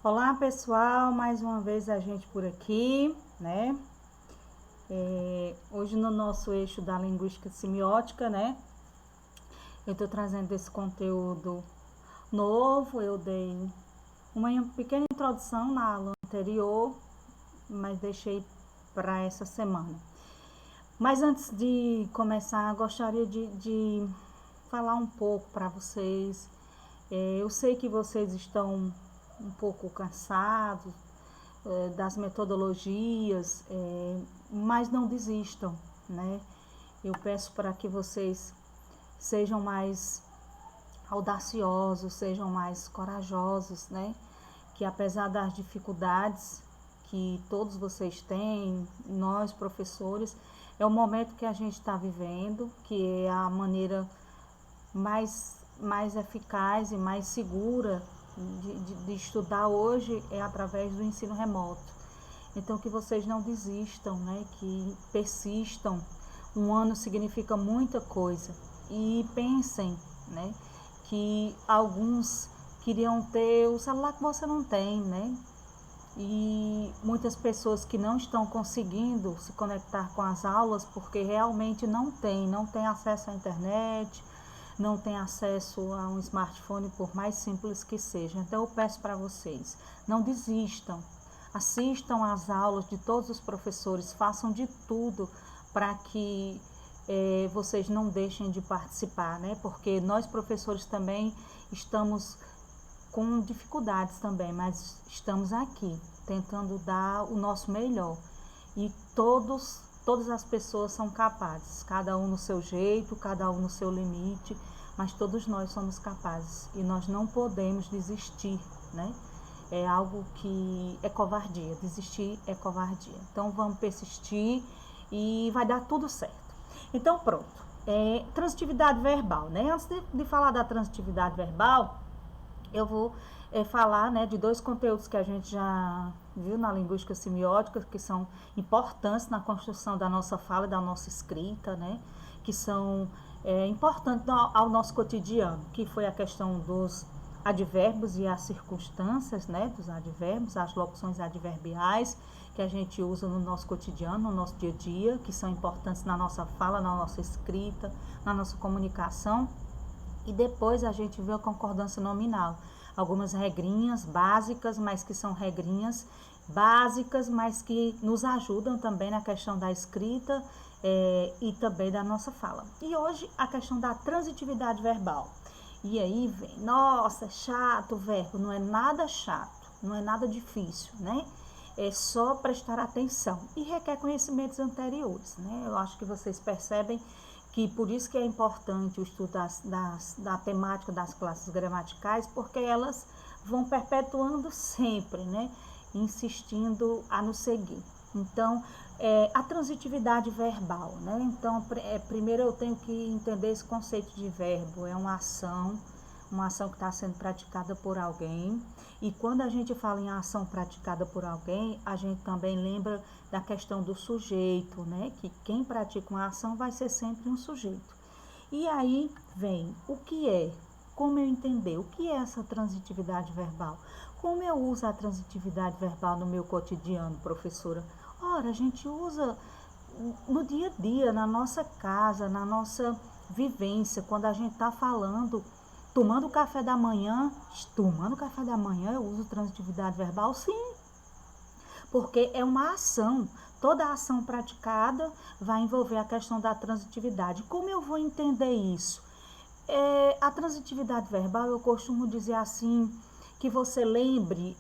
Olá pessoal, mais uma vez a gente por aqui, né? Hoje no nosso eixo da linguística semiótica, né? Eu tô trazendo esse conteúdo novo, eu dei uma pequena introdução na aula anterior, mas deixei para essa semana. Mas antes de começar, gostaria de falar um pouco para vocês. Eu sei que vocês estão um pouco cansados das metodologias, mas não desistam, né? Eu peço para que vocês sejam mais audaciosos, sejam mais corajosos, né? Que apesar das dificuldades que todos vocês têm, nós professores, é o momento que a gente está vivendo, que é a maneira mais eficaz e mais segura de estudar hoje é através do ensino remoto. Então que vocês não desistam, né? Que persistam. Um ano significa muita coisa. E pensem, né? Que alguns queriam ter o celular que você não tem, né? E muitas pessoas que não estão conseguindo se conectar com as aulas porque realmente não tem acesso à internet, não tem acesso a um smartphone, por mais simples que seja. Então eu peço para vocês, não desistam, assistam às aulas de todos os professores, façam de tudo para que vocês não deixem de participar, né? Porque nós professores também estamos com dificuldades também, mas estamos aqui tentando dar o nosso melhor. E todas as pessoas são capazes, cada um no seu jeito, cada um no seu limite, mas todos nós somos capazes e nós não podemos desistir, né? É algo que é covardia, desistir é covardia. Então vamos persistir e vai dar tudo certo. Então pronto, transitividade verbal, né? Antes de falar da transitividade verbal, eu vou falar, né, de dois conteúdos que a gente já viu na linguística semiótica, que são importantes na construção da nossa fala e da nossa escrita, né, que são importantes ao nosso cotidiano, que foi a questão dos advérbios e as circunstâncias, né, dos advérbios, as locuções adverbiais que a gente usa no nosso cotidiano, no nosso dia a dia, que são importantes na nossa fala, na nossa escrita, na nossa comunicação. E depois a gente vê a concordância nominal. Algumas regrinhas básicas, mas que são regrinhas básicas, mas que nos ajudam também na questão da escrita e também da nossa fala. E hoje a questão da transitividade verbal. E aí vem, nossa, é chato o verbo, não é nada chato, não é nada difícil, né? É só prestar atenção e requer conhecimentos anteriores, né? Eu acho que vocês percebem que por isso que é importante o estudo da temática das classes gramaticais, porque elas vão perpetuando sempre, né? Insistindo a nos seguir. Então, a transitividade verbal, né? Então, primeiro eu tenho que entender esse conceito de verbo, é uma ação que está sendo praticada por alguém. E quando a gente fala em ação praticada por alguém, a gente também lembra da questão do sujeito, né? Que quem pratica uma ação vai ser sempre um sujeito. E aí vem o que é, como eu entender, o que é essa transitividade verbal? Como eu uso a transitividade verbal no meu cotidiano, professora? Ora, a gente usa no dia a dia, na nossa casa, na nossa vivência, quando a gente está falando, tomando café da manhã, eu uso transitividade verbal? Sim, porque é uma ação. Toda ação praticada vai envolver a questão da transitividade. Como eu vou entender isso? A transitividade verbal, eu costumo dizer assim, que você lembre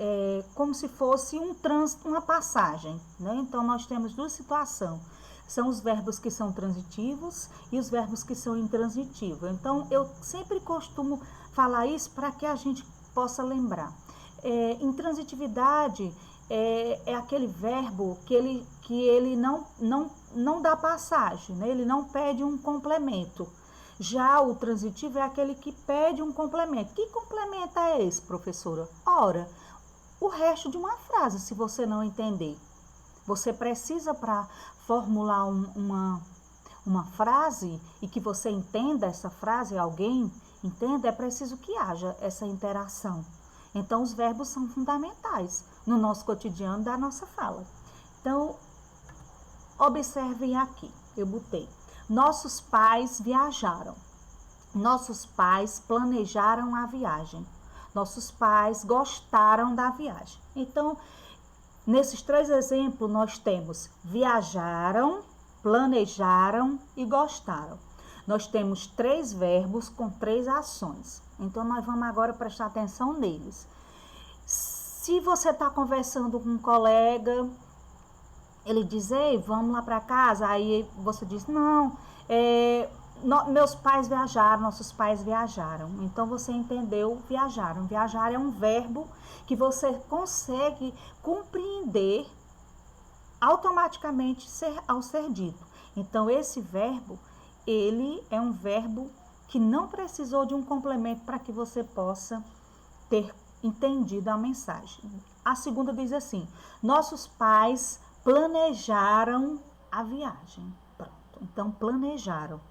como se fosse um trânsito, uma passagem, né? Então nós temos duas situações. São os verbos que são transitivos e os verbos que são intransitivos. Então eu sempre costumo falar isso para que a gente possa lembrar. Intransitividade é aquele verbo que ele não dá passagem, né? Ele não pede um complemento. Já o transitivo é aquele que pede um complemento. Que complemento é esse, professora? Ora, o resto de uma frase, se você não entender. Você precisa, para formular uma frase e que você entenda essa frase, alguém entenda, é preciso que haja essa interação. Então, os verbos são fundamentais no nosso cotidiano da nossa fala. Então, observem aqui, eu botei. Nossos pais viajaram. Nossos pais planejaram a viagem. Nossos pais gostaram da viagem. Então, nesses 3 exemplos, nós temos viajaram, planejaram e gostaram. Nós temos 3 verbos com 3 ações. Então, nós vamos agora prestar atenção neles. Se você está conversando com um colega, ele diz, ei, vamos lá para casa, aí você diz, não, meus pais viajaram, nossos pais viajaram. Então, você entendeu viajaram. Viajar é um verbo que você consegue compreender automaticamente ao ser dito. Então, esse verbo, ele é um verbo que não precisou de um complemento para que você possa ter entendido a mensagem. A segunda diz assim, nossos pais planejaram a viagem. Pronto, então planejaram.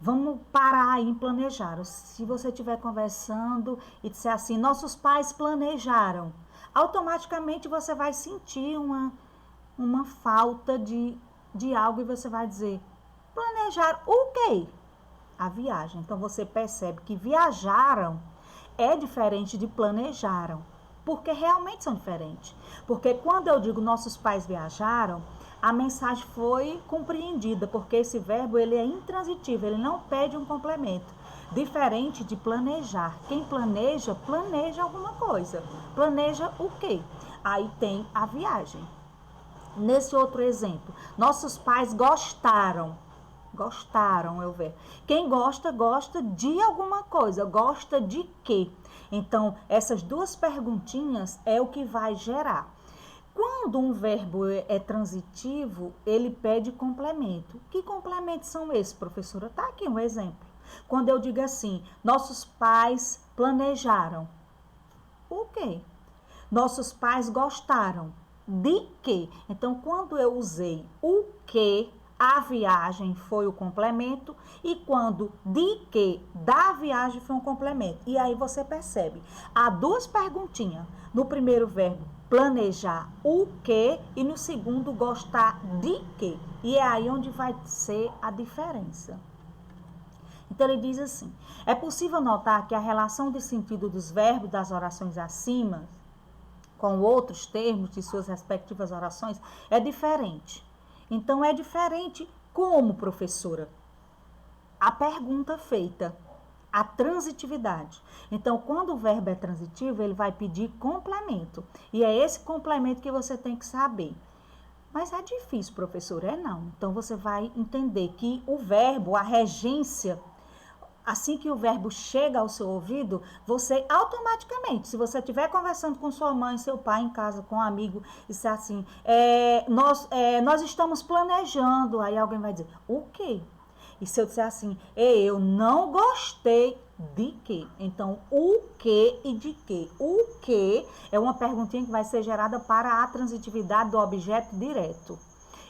Vamos parar aí em planejaram. Se você estiver conversando e disser assim, nossos pais planejaram, automaticamente você vai sentir uma falta de algo e você vai dizer, planejar o quê? A viagem. Então, você percebe que viajaram é diferente de planejaram, porque realmente são diferentes. Porque quando eu digo nossos pais viajaram, a mensagem foi compreendida, porque esse verbo ele é intransitivo, ele não pede um complemento. Diferente de planejar. Quem planeja, planeja alguma coisa. Planeja o quê? Aí tem a viagem. Nesse outro exemplo, nossos pais gostaram. Gostaram, eu ver. Quem gosta, gosta de alguma coisa. Gosta de quê? Então, essas 2 perguntinhas é o que vai gerar. Quando um verbo é transitivo, ele pede complemento. Que complementos são esses, professora? Tá aqui um exemplo. Quando eu digo assim, nossos pais planejaram. O quê? Nossos pais gostaram. De quê? Então, quando eu usei o quê, a viagem foi o complemento, e quando de que da viagem foi um complemento. E aí você percebe, há 2 perguntinhas. No primeiro verbo, planejar o que, e no segundo, gostar de que. E é aí onde vai ser a diferença. Então, ele diz assim, é possível notar que a relação de sentido dos verbos das orações acima, com outros termos de suas respectivas orações, é diferente. Então, é diferente como, professora? A pergunta feita, a transitividade. Então, quando o verbo é transitivo, ele vai pedir complemento. E é esse complemento que você tem que saber. Mas é difícil, professora? É não. Então, você vai entender que o verbo, a regência, assim que o verbo chega ao seu ouvido, você automaticamente, se você estiver conversando com sua mãe, seu pai em casa, com um amigo, e se assim, nós estamos planejando, aí alguém vai dizer, o quê? E se eu disser assim, eu não gostei de quê? Então, o quê e de quê? O quê é uma perguntinha que vai ser gerada para a transitividade do objeto direto.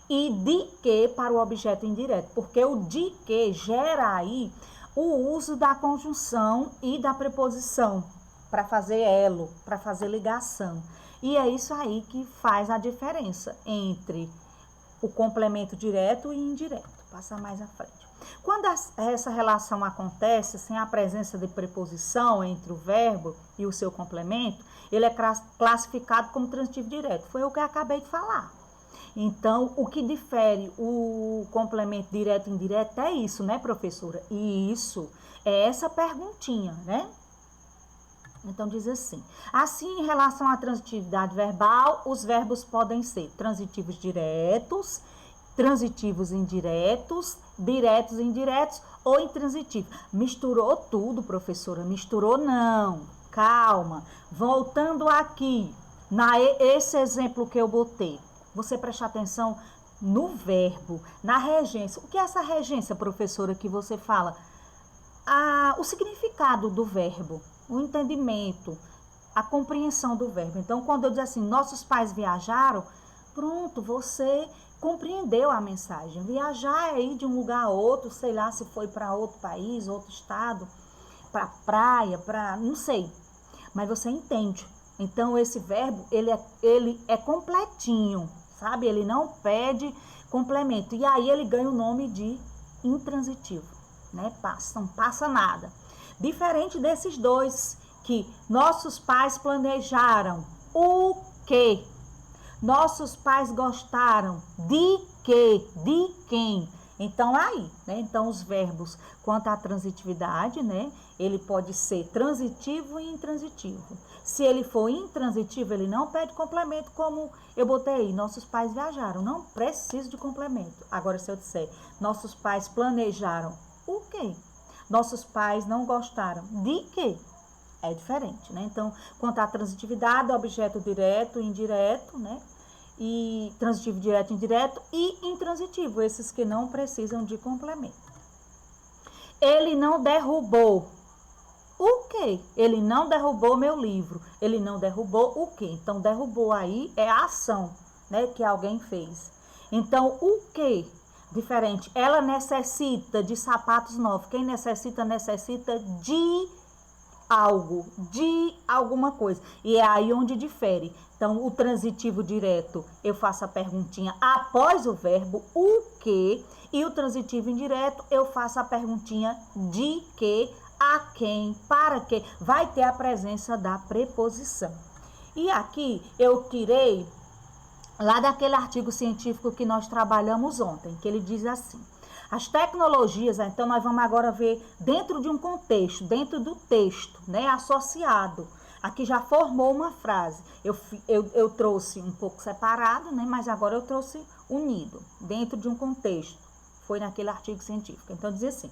E de quê para o objeto indireto, porque o de quê gera aí o uso da conjunção e da preposição para fazer elo, para fazer ligação. E é isso aí que faz a diferença entre o complemento direto e indireto. Passa mais à frente. Quando essa relação acontece sem a presença de preposição entre o verbo e o seu complemento, ele é classificado como transitivo direto. Foi o que eu acabei de falar. Então, o que difere o complemento direto e indireto é isso, né, professora? E isso é essa perguntinha, né? Então, diz assim. Assim, em relação à transitividade verbal, os verbos podem ser transitivos diretos, transitivos indiretos, diretos e indiretos ou intransitivos. Misturou tudo, professora? Misturou não. Calma. Voltando aqui, esse exemplo que eu botei. Você prestar atenção no verbo, na regência. O que é essa regência, professora, que você fala? O significado do verbo, o entendimento, a compreensão do verbo. Então, quando eu digo assim, nossos pais viajaram, pronto, você compreendeu a mensagem. Viajar é ir de um lugar a outro, sei lá, se foi para outro país, outro estado, para praia, para não sei. mas você entende. Então, esse verbo, ele é completinho, sabe? Ele não pede complemento. E aí ele ganha o nome de intransitivo, né? Não passa nada. Diferente desses dois, que nossos pais planejaram o quê? Nossos pais gostaram de quê? De quem? Então, aí, né? Então, os verbos quanto à transitividade, né? Ele pode ser transitivo e intransitivo. Se ele for intransitivo, ele não pede complemento, como eu botei aí. Nossos pais viajaram, não preciso de complemento. Agora, se eu disser, nossos pais planejaram o quê? Nossos pais não gostaram de quê? É diferente, né? Então, quanto à transitividade, objeto direto e indireto, né? E transitivo direto e indireto e intransitivo, esses que não precisam de complemento. Ele não derrubou o quê? Ele não derrubou meu livro. Ele não derrubou o quê? Então, derrubou aí é a ação, né, que alguém fez. Então, o quê? Diferente. Ela necessita de sapatos novos. Quem necessita, necessita de algo, de alguma coisa. E é aí onde difere. Então, o transitivo direto, eu faço a perguntinha após o verbo o que, e o transitivo indireto, eu faço a perguntinha de que, a quem, para que, vai ter a presença da preposição. E aqui eu tirei lá daquele artigo científico que nós trabalhamos ontem, que ele diz assim: as tecnologias, então nós vamos agora ver dentro de um contexto, dentro do texto, né, associado. Aqui já formou uma frase. Eu trouxe um pouco separado, né, mas agora eu trouxe unido, dentro de um contexto. Foi naquele artigo científico. Então, diz assim: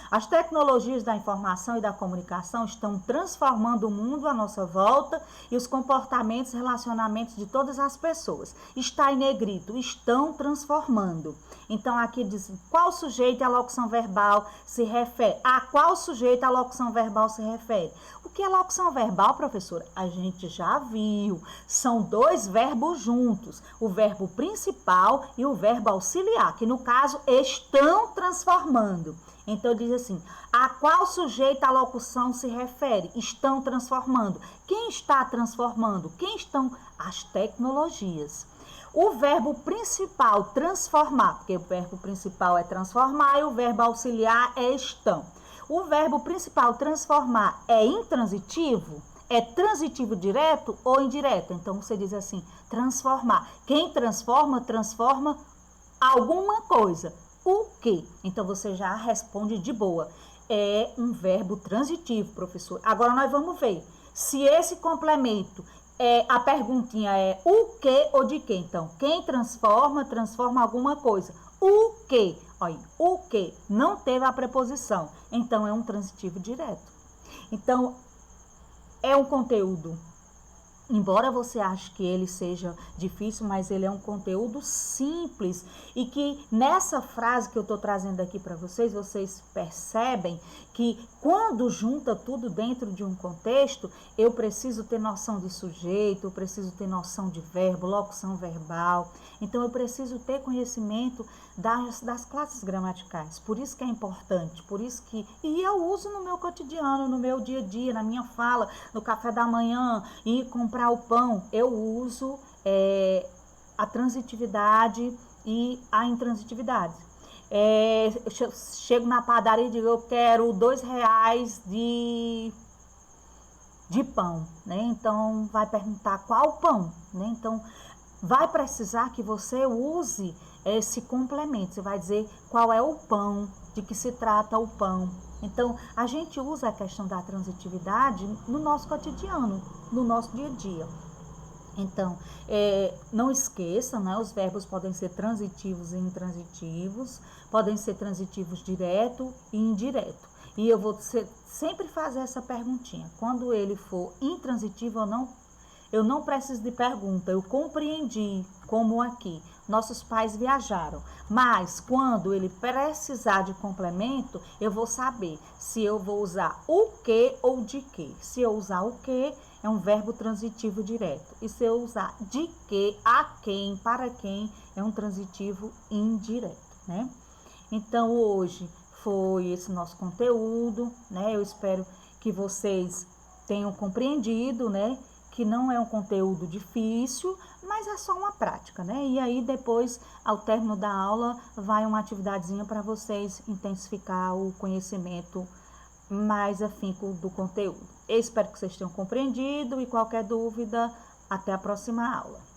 as tecnologias da informação e da comunicação estão transformando o mundo à nossa volta e os comportamentos e relacionamentos de todas as pessoas. Está em negrito, estão transformando. Então, aqui diz qual sujeito a locução verbal se refere. A qual sujeito a locução verbal se refere? O que é locução verbal, professora? A gente já viu. São dois verbos juntos. O verbo principal e o verbo auxiliar, que no caso estão transformando. Então, diz assim: a qual sujeito a locução se refere? Estão transformando. Quem está transformando? Quem estão? As tecnologias. O verbo principal, transformar, porque o verbo principal é transformar e o verbo auxiliar é estão. O verbo principal, transformar, é intransitivo? É transitivo direto ou indireto? Então, você diz assim, transformar. Quem transforma, transforma alguma coisa. O que? Então, você já responde de boa. É um verbo transitivo, professor. Agora, nós vamos ver se esse complemento, a perguntinha é o que ou de que. Então, quem transforma, transforma alguma coisa. O que? Olha, o que não teve a preposição. Então, é um transitivo direto. Então, é um conteúdo, embora você ache que ele seja difícil, mas ele é um conteúdo simples e que nessa frase que eu estou trazendo aqui para vocês, vocês percebem que quando junta tudo dentro de um contexto, eu preciso ter noção de sujeito, eu preciso ter noção de verbo, locução verbal. Então, eu preciso ter conhecimento das classes gramaticais. Por isso que é importante, por isso que... E eu uso no meu cotidiano, no meu dia a dia, na minha fala, no café da manhã, e comprar o pão. Eu uso a transitividade e a intransitividade. Eu chego na padaria e digo, eu quero R$2 de pão, né? Então, vai perguntar qual pão, né? Então, vai precisar que você use esse complemento. Você vai dizer qual é o pão, de que se trata o pão. Então, a gente usa a questão da transitividade no nosso cotidiano, no nosso dia a dia. Então, não esqueçam, né? Os verbos podem ser transitivos e intransitivos, podem ser transitivos direto e indireto. E eu vou sempre fazer essa perguntinha. Quando ele for intransitivo, eu não preciso de pergunta, eu compreendi, como aqui, nossos pais viajaram. Mas quando ele precisar de complemento, eu vou saber se eu vou usar o que ou de que. Se eu usar o que, é um verbo transitivo direto. E se eu usar de que, a quem, para quem, é um transitivo indireto, né? Então, hoje foi esse nosso conteúdo, né? Eu espero que vocês tenham compreendido, né, que não é um conteúdo difícil, mas é só uma prática, né? E aí depois, ao término da aula, vai uma atividadezinha para vocês intensificar o conhecimento mais afinco do conteúdo. Eu espero que vocês tenham compreendido e qualquer dúvida, até a próxima aula.